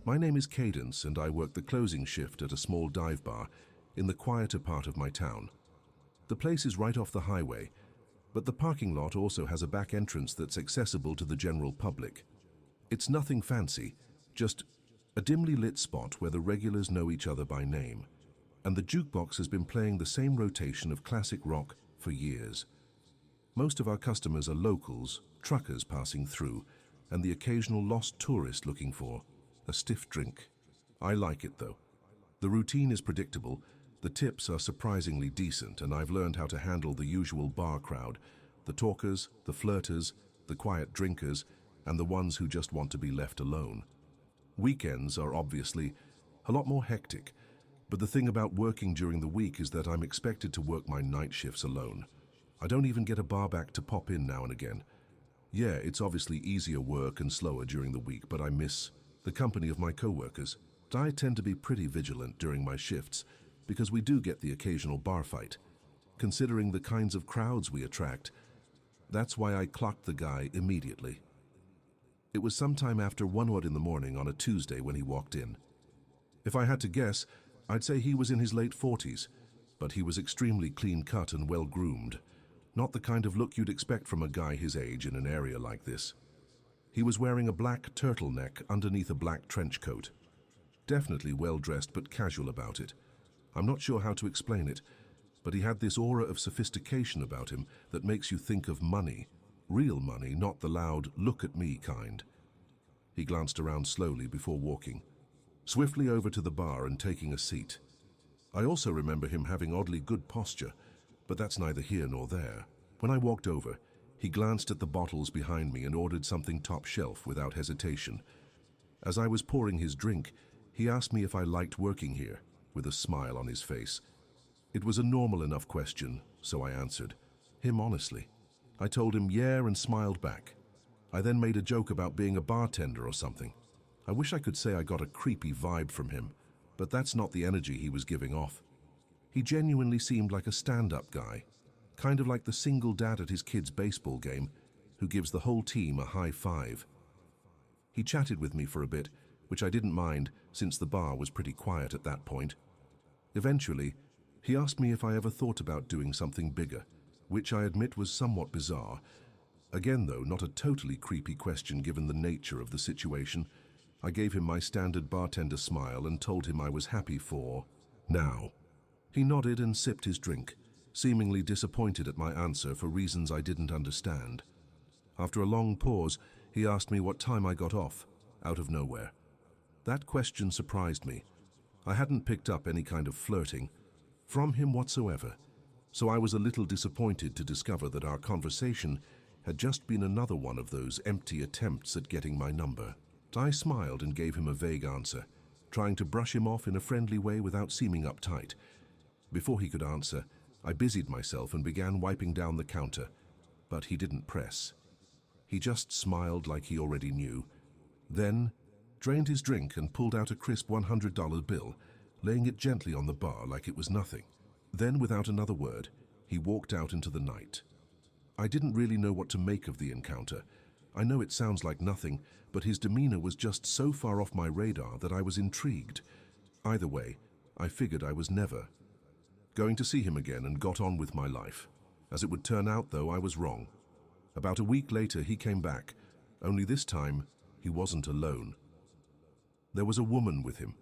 My name is Cadence and I work the closing shift at a small dive bar in the quieter part of my town. The place is right off the highway, but the parking lot also has a back entrance that's accessible to the general public. It's nothing fancy, just a dimly lit spot where the regulars know each other by name, and the jukebox has been playing the same rotation of classic rock for years. Most of our customers are locals, truckers passing through, and the occasional lost tourist looking for a stiff drink. I like it though. The routine is predictable, the tips are surprisingly decent, and I've learned how to handle the usual bar crowd, the talkers, the flirters, the quiet drinkers, and the ones who just want to be left alone. Weekends are obviously a lot more hectic, but the thing about working during the week is that I'm expected to work my night shifts alone. I don't even get a bar back to pop in now and again. Yeah, it's obviously easier work and slower during the week, but I miss the company of my co-workers. I tend to be pretty vigilant during my shifts because we do get the occasional bar fight. Considering the kinds of crowds we attract, that's why I clocked the guy immediately. It was sometime after 1 in the morning on a Tuesday when he walked in. If I had to guess, I'd say he was in his late 40s, but he was extremely clean-cut and well-groomed. Not the kind of look you'd expect from a guy his age in an area like this. He was wearing a black turtleneck underneath a black trench coat. Definitely well-dressed but casual about it. I'm not sure how to explain it, but he had this aura of sophistication about him that makes you think of money. Real money, not the loud, look-at-me kind. He glanced around slowly before walking swiftly over to the bar and taking a seat. I also remember him having oddly good posture, but that's neither here nor there. When I walked over, he glanced at the bottles behind me and ordered something top shelf without hesitation. As I was pouring his drink, he asked me if I liked working here, with a smile on his face. It was a normal enough question, so I answered him honestly. I told him yeah and smiled back. I then made a joke about being a bartender or something. I wish I could say I got a creepy vibe from him, but that's not the energy he was giving off. He genuinely seemed like a stand-up guy, kind of like the single dad at his kid's baseball game who gives the whole team a high five. He chatted with me for a bit, which I didn't mind since the bar was pretty quiet at that point. Eventually, he asked me if I ever thought about doing something bigger, which I admit was somewhat bizarre. Again though, not a totally creepy question given the nature of the situation. I gave him my standard bartender smile and told him I was happy for now. He nodded and sipped his drink, seemingly disappointed at my answer for reasons I didn't understand. After a long pause, he asked me what time I got off, out of nowhere. That question surprised me. I hadn't picked up any kind of flirting from him whatsoever, so I was a little disappointed to discover that our conversation had just been another one of those empty attempts at getting my number. I smiled and gave him a vague answer, trying to brush him off in a friendly way without seeming uptight. Before he could answer, I busied myself and began wiping down the counter, but he didn't press. He just smiled like he already knew, then drained his drink and pulled out a crisp $100 bill, laying it gently on the bar like it was nothing. Then, without another word, he walked out into the night. I didn't really know what to make of the encounter. I know it sounds like nothing, but his demeanor was just so far off my radar that I was intrigued. Either way, I figured I was never going to see him again and got on with my life. As it would turn out, though, I was wrong. About a week later, he came back, only this time, he wasn't alone. There was a woman with him.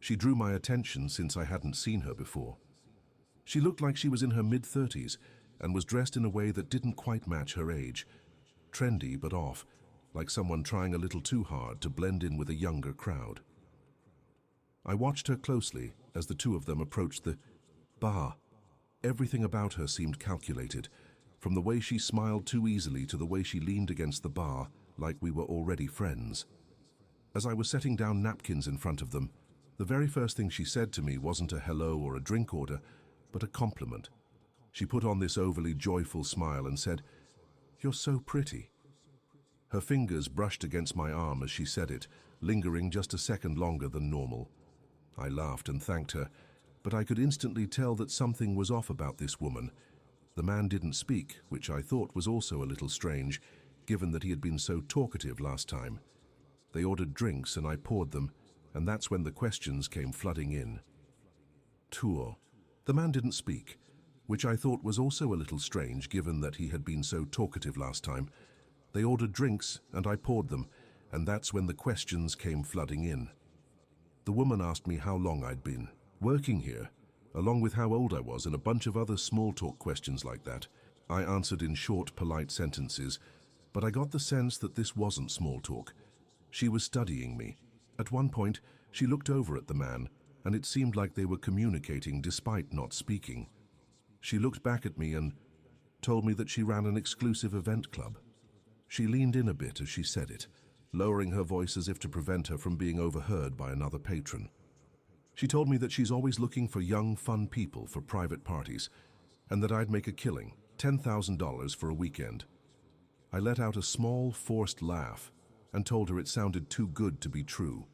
She drew my attention since I hadn't seen her before. She looked like she was in her mid-30s and was dressed in a way that didn't quite match her age. Trendy but off, like someone trying a little too hard to blend in with a younger crowd. I watched her closely as the two of them approached the bar. Everything about her seemed calculated, from the way she smiled too easily to the way she leaned against the bar like we were already friends. As I was setting down napkins in front of them, the very first thing she said to me wasn't a hello or a drink order, but a compliment. She put on this overly joyful smile and said, "You're so pretty." Her fingers brushed against my arm as she said it, lingering just a second longer than normal. I laughed and thanked her, but I could instantly tell that something was off about this woman. The man didn't speak, which I thought was also a little strange, given that he had been so talkative last time. They ordered drinks and I poured them, and that's when the questions came flooding in. Tour. The man didn't speak, which I thought was also a little strange given that he had been so talkative last time. They ordered drinks and I poured them, and that's when the questions came flooding in. The woman asked me how long I'd been working here, along with how old I was and a bunch of other small talk questions like that. I answered in short, polite sentences, but I got the sense that this wasn't small talk. She was studying me. At one point, she looked over at the man, and it seemed like they were communicating despite not speaking. She looked back at me and told me that she ran an exclusive event club. She leaned in a bit as she said it, lowering her voice as if to prevent her from being overheard by another patron. She told me that she's always looking for young, fun people for private parties, and that I'd make a killing, $10,000 for a weekend. I let out a small, forced laugh and told her it sounded too good to be true.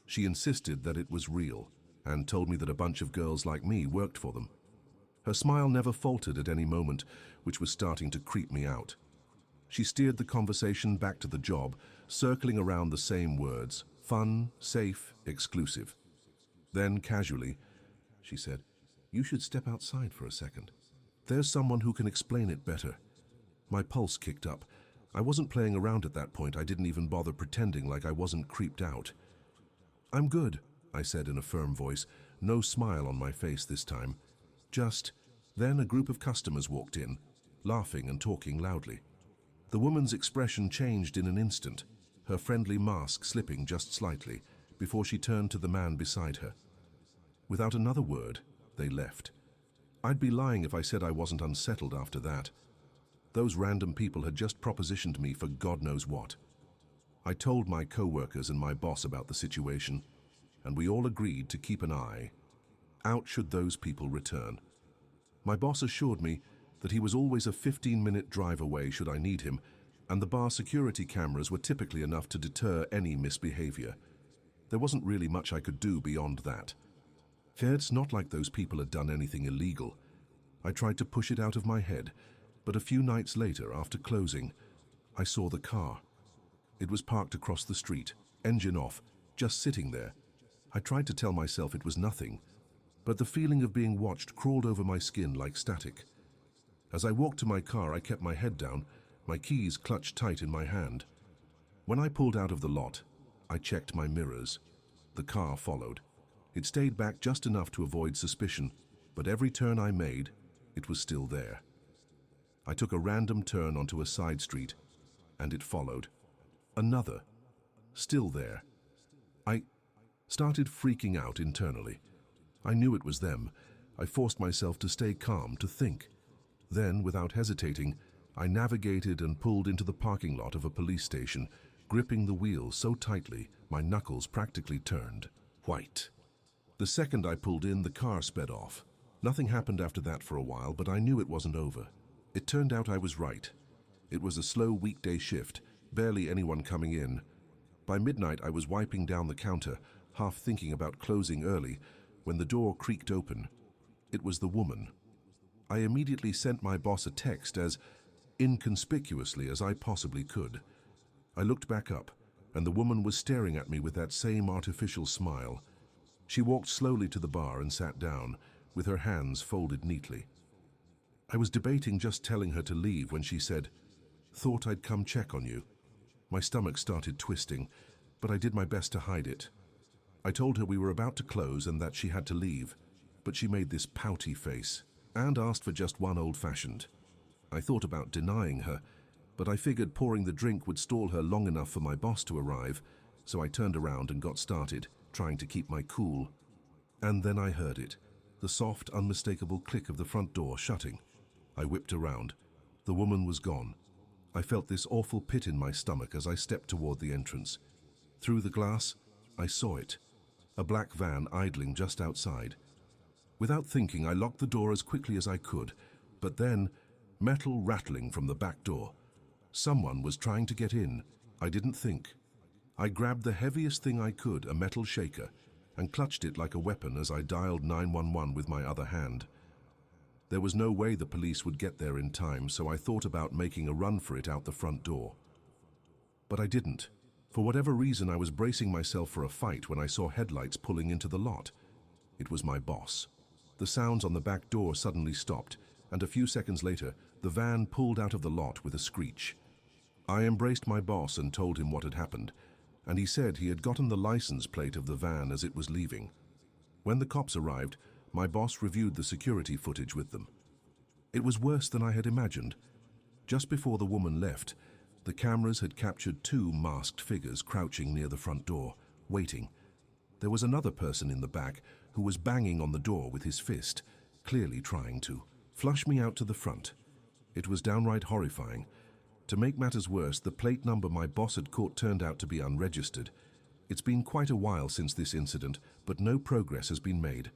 She insisted that it was real and told me that a bunch of girls like me worked for them. Her smile never faltered at any moment, which was starting to creep me out. She steered the conversation back to the job, circling around the same words: fun, safe, exclusive. Then, casually, she said, "You should step outside for a second. There's someone who can explain it better." My pulse kicked up. I wasn't playing around at that point. I didn't even bother pretending like I wasn't creeped out. "I'm good," I said in a firm voice, no smile on my face this time. Then a group of customers walked in, laughing and talking loudly. The woman's expression changed in an instant, her friendly mask slipping just slightly, before she turned to the man beside her. Without another word, they left. I'd be lying if I said I wasn't unsettled after that. Those random people had just propositioned me for God knows what. I told my co-workers and my boss about the situation, and we all agreed to keep an eye out should those people return. My boss assured me that he was always a 15-minute drive away should I need him, and the bar security cameras were typically enough to deter any misbehavior. There wasn't really much I could do beyond that. It's not like those people had done anything illegal. I tried to push it out of my head, but a few nights later, after closing, I saw the car. It was parked across the street, engine off, just sitting there. I tried to tell myself it was nothing, but the feeling of being watched crawled over my skin like static. As I walked to my car, I kept my head down, my keys clutched tight in my hand. When I pulled out of the lot, I checked my mirrors. The car followed. It stayed back just enough to avoid suspicion, but every turn I made, it was still there. I took a random turn onto a side street, and it followed. Another. Still there. I started freaking out internally. I knew it was them. I forced myself to stay calm, to think. Then, without hesitating, I navigated and pulled into the parking lot of a police station, gripping the wheel so tightly my knuckles practically turned white. The second I pulled in, the car sped off. Nothing happened after that for a while, but I knew it wasn't over. It turned out I was right. It was a slow weekday shift, barely anyone coming in. By midnight, I was wiping down the counter, half thinking about closing early, when the door creaked open. It was the woman. I immediately sent my boss a text as inconspicuously as I possibly could. I looked back up, and the woman was staring at me with that same artificial smile. She walked slowly to the bar and sat down, with her hands folded neatly. I was debating just telling her to leave when she said, "Thought I'd come check on you." My stomach started twisting, but I did my best to hide it. I told her we were about to close and that she had to leave, but she made this pouty face and asked for just one old-fashioned. I thought about denying her, but I figured pouring the drink would stall her long enough for my boss to arrive, so I turned around and got started, trying to keep my cool. And then I heard it, the soft, unmistakable click of the front door shutting. I whipped around. The woman was gone. I felt this awful pit in my stomach as I stepped toward the entrance. Through the glass, I saw it. A black van idling just outside. Without thinking, I locked the door as quickly as I could, but then, metal rattling from the back door. Someone was trying to get in. I didn't think. I grabbed the heaviest thing I could, a metal shaker, and clutched it like a weapon as I dialed 911 with my other hand. There was no way the police would get there in time, so I thought about making a run for it out the front door. But I didn't. For whatever reason, I was bracing myself for a fight when I saw headlights pulling into the lot. It was my boss. The sounds on the back door suddenly stopped, and a few seconds later, the van pulled out of the lot with a screech. I embraced my boss and told him what had happened, and he said he had gotten the license plate of the van as it was leaving. When the cops arrived, my boss reviewed the security footage with them. It was worse than I had imagined. Just before the woman left, the cameras had captured two masked figures crouching near the front door, waiting. There was another person in the back who was banging on the door with his fist, clearly trying to flush me out to the front. It was downright horrifying. To make matters worse, the plate number my boss had caught turned out to be unregistered. It's been quite a while since this incident, but no progress has been made.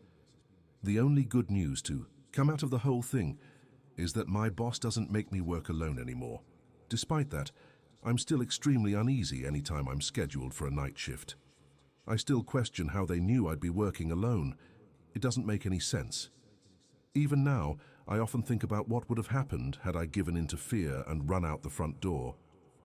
The only good news to come out of the whole thing is that my boss doesn't make me work alone anymore. Despite that, I'm still extremely uneasy anytime I'm scheduled for a night shift. I still question how they knew I'd be working alone. It doesn't make any sense. Even now, I often think about what would have happened had I given in to fear and run out the front door.